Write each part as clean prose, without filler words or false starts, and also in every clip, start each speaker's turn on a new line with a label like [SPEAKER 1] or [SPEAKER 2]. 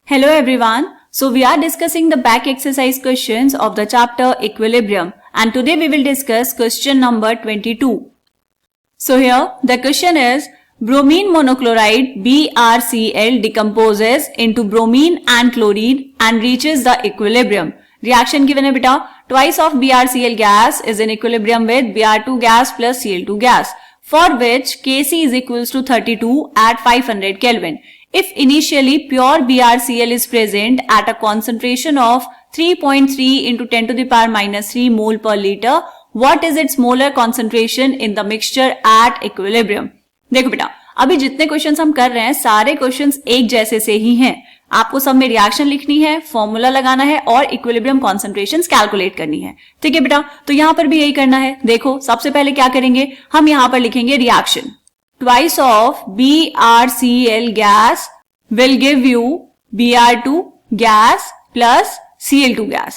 [SPEAKER 1] Hello everyone. So we are discussing the back exercise questions of the chapter Equilibrium, and today we will discuss question number 22. So here the question is, bromine monochloride BrCl decomposes into bromine and chlorine and reaches the equilibrium. Reaction given है बेटा, twice of BrCl gas is in equilibrium with Br2 gas plus Cl2 gas, for which Kc is equals to 32 at 500 Kelvin. If initially pure BrCl is present at a concentration of 3.3 into 10 to the power minus 3 mole per liter, what is its molar concentration in the mixture at equilibrium? देखो बेटा, अभी जितने questions हम कर रहे हैं सारे questions एक जैसे से ही हैं. आपको सब में रिएक्शन लिखनी है, फॉर्मूला लगाना है और इक्विलिब्रियम कॉन्सेंट्रेशंस कैलकुलेट करनी है. ठीक है बेटा, तो यहाँ पर भी यही करना है. देखो सबसे पहले क्या करेंगे, हम यहाँ पर लिखेंगे reaction. Twice of BrCl gas will give you Br2 gas plus Cl2 gas.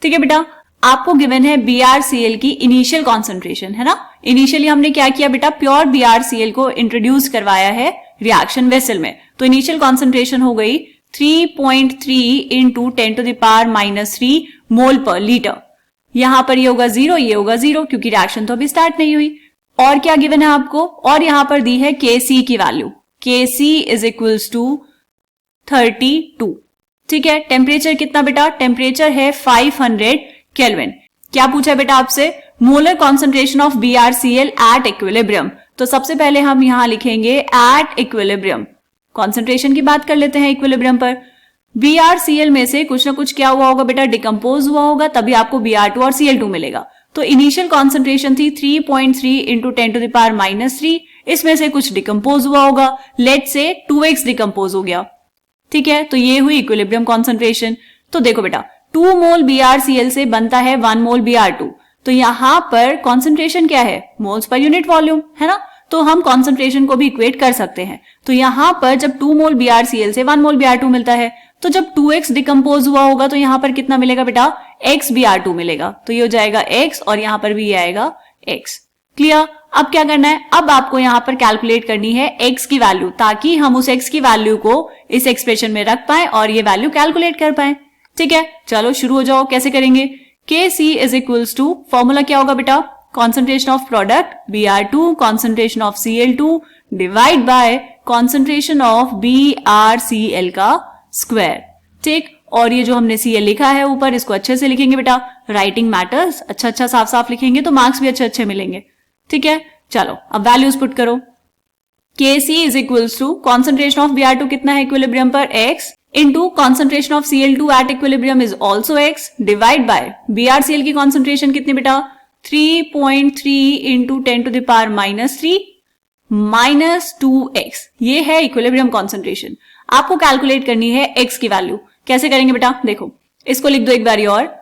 [SPEAKER 1] ठीक है बेटा, आपको गिवन है BrCl की इनिशियल कॉन्सेंट्रेशन, है ना. इनिशियली हमने क्या किया बेटा, प्योर BrCl को इंट्रोड्यूस करवाया है रिएक्शन वेसल में. तो इनिशियल कॉन्सेंट्रेशन हो गई 3.3 into 10 to the power minus 3 mole per litre. यहां पर ये होगा 0, ये होगा 0 क्योंकि रिएक्शन तो अभी स्टार्ट नहीं हुई. और क्या गिवन है आपको, और यहां पर दी है Kc की value. Kc is equals to 32. ठीक है, टेम्परेचर कितना बेटा, टेम्परेचर है 500 केल्विन. क्या पूछा बेटा आपसे, molar concentration of BrCl at equilibrium. तो सबसे पहले हम यहां लिखेंगे एट इक्विलिब्रियम. कॉन्सेंट्रेशन की बात कर लेते हैं इक्विलिब्रियम पर. BrCl में से कुछ ना कुछ क्या हुआ होगा बेटा, डिकम्पोज हुआ होगा, तभी आपको Br2 और Cl2 मिलेगा. तो इनिशियल कॉन्सेंट्रेशन थी 3.3 into 10 to the power minus 3. इसमें से कुछ डिकम्पोज हुआ होगा, लेट से 2x डिकम्पोज हो गया. ठीक है, तो ये हुई इक्विलिब्रियम कॉन्सेंट्रेशन. तो देखो बेटा, 2 मोल BrCl से बनता है 1 मोल Br2. तो यहां पर कॉन्सेंट्रेशन क्या है, मोल्स पर यूनिट वॉल्यूम, है ना. तो हम कॉन्सेंट्रेशन को भी इक्वेट कर सकते हैं. तो यहां पर जब 2 मोल BrCl से 1 मोल Br2 मिलता है, तो जब 2x डिकम्पोज हुआ होगा तो यहां पर कितना मिलेगा बेटा, x Br2 मिलेगा. तो ये हो जाएगा x और यहां पर भी ये आएगा x. क्लियर. अब क्या करना है, अब आपको यहां पर कैलकुलेट करनी है x की वैल्यू, ताकि हम उस x की वैल्यू को इस एक्सप्रेशन में रख पाए और ये वैल्यू कैलकुलेट कर पाए. ठीक है, चलो शुरू हो जाओ. कैसे करेंगे, Kc is equals to, formula क्या होगा बेटा, concentration of product Br2 concentration of Cl2 divide by concentration of BrCl का स्क्वायर. ठीक, और ये जो हमने Cl लिखा है ऊपर, इसको अच्छे से लिखेंगे बेटा. राइटिंग मैटर्स, अच्छा अच्छा साफ साफ लिखेंगे तो मार्क्स भी अच्छे अच्छे मिलेंगे. ठीक है, चलो अब वैल्यूज पुट करो. Kc is equals to concentration of Br2 कितना है इक्विलिब्रियम पर, x into concentration of Cl2 at equilibrium is also x divide by BrCl की कॉन्सेंट्रेशन कितनी बेटा, 3.3 into 10 to the power minus 3 minus 2x. ये है equilibrium concentration. आपको calculate करनी है x की वैल्यू. कैसे करेंगे बेटा, देखो इसको लिख दो एक बारी और,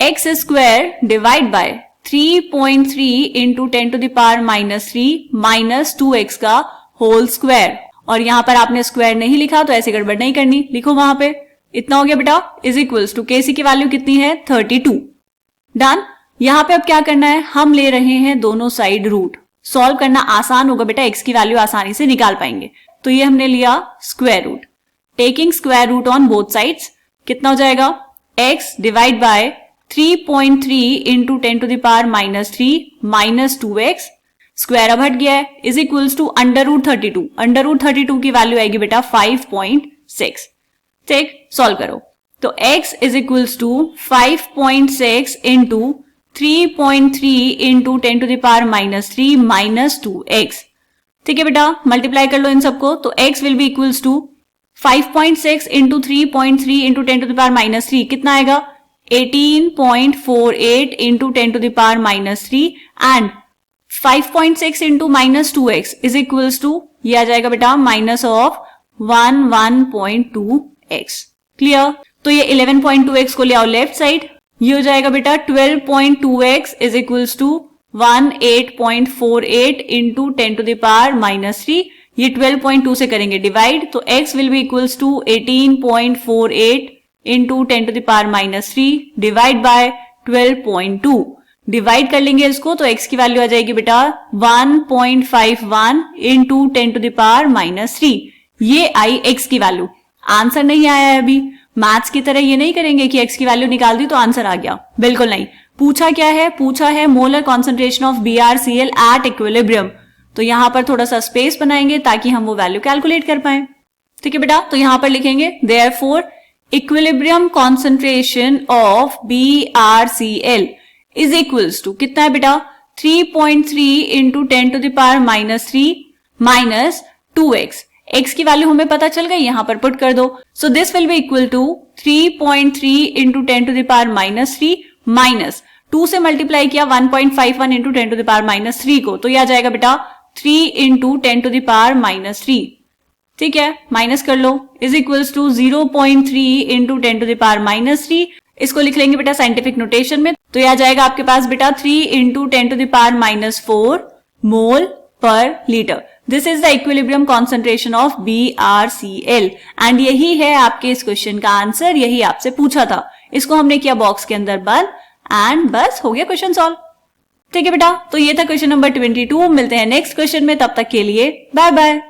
[SPEAKER 1] x square divide by 3.3 into 10 to the power minus 3 minus 2x का होल स्क्वायर. और यहां पर आपने स्क्वायर नहीं लिखा तो ऐसे गड़बड़ नहीं करनी, लिखो वहां पे. इतना हो गया बेटा, इज इक्वल्स टू Kc की वैल्यू कितनी है, 32. डन. यहां पे अब क्या करना है, हम ले रहे हैं दोनों साइड रूट. सॉल्व करना आसान होगा बेटा, x की वैल्यू आसानी से निकाल पाएंगे. तो ये हमने लिया square root. Taking square root on both sides, कितना हो जाएगा, x divide by 3.3 into 10 to the power minus 3 minus 2x. Square अब हट गया है, is equals to under root 32. Under root 32 की वैल्यू आएगी बेटा 5.6. ठीक, सॉल्व करो. तो x is equals to 5.6 into 3.3 into 10 to the power minus 3 minus 2x. ठीक है बेटा, मल्टीप्लाई कर लो इन सबको. तो x will be equals to 5.6 into 3.3 into 10 to the power minus 3 कितना आएगा, 18.48 into 10 to the power minus 3 and 5.6 into minus 2x is equals to, ये आ जाएगा बेटा माइनस ऑफ 11.2x. क्लियर. तो ये 11.2x को ले आओ लेफ्ट साइड, ये हो जाएगा बेटा 12.2x is equals to 18.48 into 10 to the power minus 3. ये 12.2 से करेंगे डिवाइड, तो x will be equals to 18.48 into 10 to the power minus 3 divide by 12.2. Divide कर लेंगे इसको तो x की वैल्यू आ जाएगी बेटा 1.51 into 10 to the power minus 3. ये आई x की वैल्यू. आंसर नहीं आया है अभी। मैथ्स की तरह ये नहीं करेंगे कि x की वैल्यू निकाल दी तो आंसर आ गया, बिल्कुल नहीं। पूछा क्या है, पूछा है molar concentration of BrCl at equilibrium. तो यहां पर थोड़ा सा स्पेस बनाएंगे ताकि हम वो वैल्यू कैलकुलेट कर पाए। ठीक है बेटा, तो यहां पर लिखेंगे therefore equilibrium concentration of BrCl is equals to कितना है बेटा, 3.3 इंटू 10⁻³ माइनस 2x। x की वैल्यू हमें पता चल गई, यहां पर पुट कर दो। So this will be equal to 3.3 into 10⁻³ minus 2 से मल्टीप्लाई किया 1.51 इंटू 10⁻³ को, तो यह आ जाएगा बेटा 3 इंटू 10⁻³। ठीक है, माइनस कर लो, इज इक्वल्स टू 0.3 इंटू 10⁻³ इसको लिख लेंगे बेटा साइंटिफिक नोटेशन में, तो यह आ जाएगा आपके पास बेटा 3 into 10⁻⁴ mole per litre. This is the equilibrium concentration of BrCl and यही है आपके इस क्वेश्चन का आंसर, यही आपसे पूछा था। इसको हमने किया बॉक्स के अंदर बंद एंड बस हो गया क्वेश्चन सॉल्व। ठीक है बेटा, तो ये था क्वेश्चन नंबर 22। मिलते हैं नेक्स्ट क्वेश्चन में, तब तक के लिए बाय बाय।